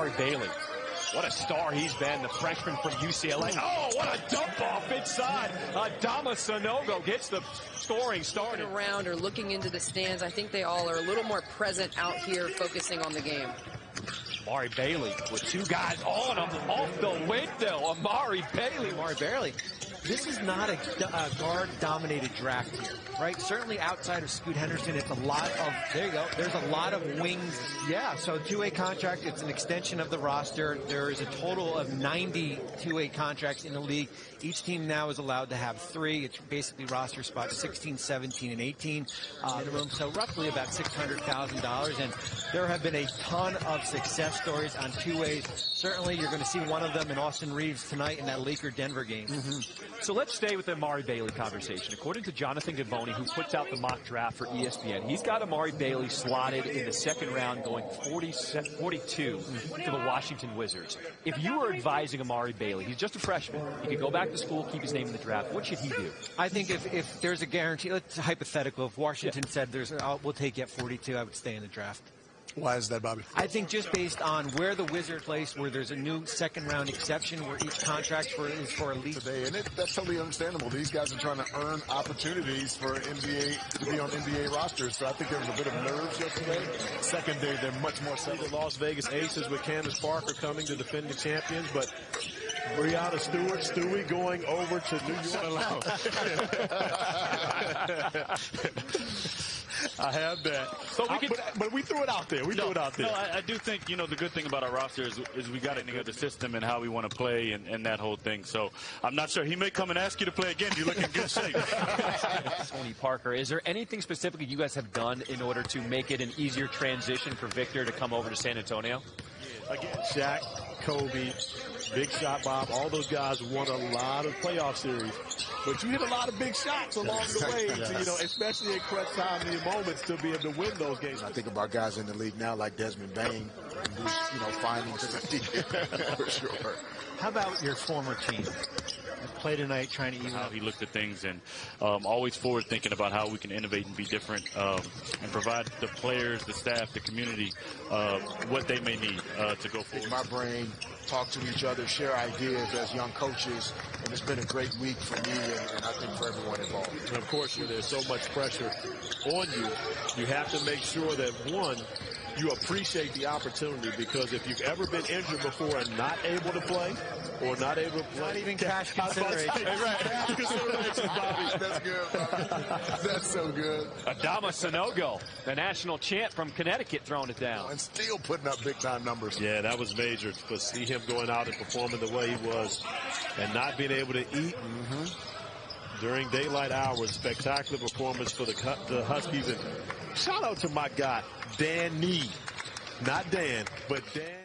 Amari Bailey. What a star he's been, the freshman from UCLA. Oh, what a dump off inside. Adama Sanogo gets the scoring started. Around or looking into the stands, I think they all are a little more present out here focusing on the game. Amari Bailey with two guys on him off the window. Amari Bailey. This is not a guard-dominated draft here, right? Certainly outside of Scoot Henderson, it's a lot of, there you go, there's a lot of wings. Yeah, so two-way contract, it's an extension of the roster. There is a total of 90 two-way contracts in the league. Each team now is allowed to have 3. It's basically roster spots 16, 17, and 18 minimum, so roughly about $600,000. And there have been a ton of success stories on two-ways. Certainly, you're going to see one of them in Austin Reeves tonight in that Laker-Denver game. So let's stay with the Amari Bailey conversation. According to Jonathan Gavoni, who puts out the mock draft for ESPN, he's got Amari Bailey slotted in the second round going 42 to the Washington Wizards. If you were advising Amari Bailey, he's just a freshman, he could go back to school, keep his name in the draft, what should he do? I think if there's a guarantee, it's hypothetical, if Washington said we'll take you at 42, I would stay in the draft. Why is that, Bobby? I think just based on where the Wizards place, where there's a new second-round exception, where each contract is for a league. Today, and that's totally understandable. These guys are trying to earn opportunities for NBA to be on NBA rosters. So I think there was a bit of nerves yesterday. Second day, they're much more settled. The Las Vegas Aces with Candace Parker coming to defend the champions, but Breonna Stewart, Stewie going over to New York. I have that. So but we threw it out there. No, I do think, you know, the good thing about our roster is we got to know the system and how we want to play and that whole thing. So I'm not sure. He may come and ask you to play again. You look in good shape. Tony Parker, is there anything specifically you guys have done in order to make it an easier transition for Victor to come over to San Antonio? Again, Shaq, Kobe, Big Shot Bob, all those guys won a lot of playoff series. But you hit a lot of big shots along the way, to, you know, especially in clutch time moments to be able to win those games. I think about guys in the league now like Desmond Bain, who's, you know, finding for sure. How about your former team? Play tonight, trying to even how he looked at things and always forward thinking about how we can innovate and be different and provide the players, the staff, the community what they may need to go forward. My brain, talk to each other, share ideas as young coaches, and it's been a great week for me and I think for everyone involved. And of course, there's so much pressure on you. You have to make sure that, one, you appreciate the opportunity, because if you've ever been injured before and not able to play, or not able to play, not even cash consideration. Cash consideration, Bobby. That's good, Bobby. That's so good. Adama Sanogo, the national champ from Connecticut, throwing it down. And still putting up big-time numbers. Yeah, that was major to see him going out and performing the way he was and not being able to eat during daylight hours. Spectacular performance for the Huskies. And shout out to my guy, Dan Nee. Not Dan, but Dan.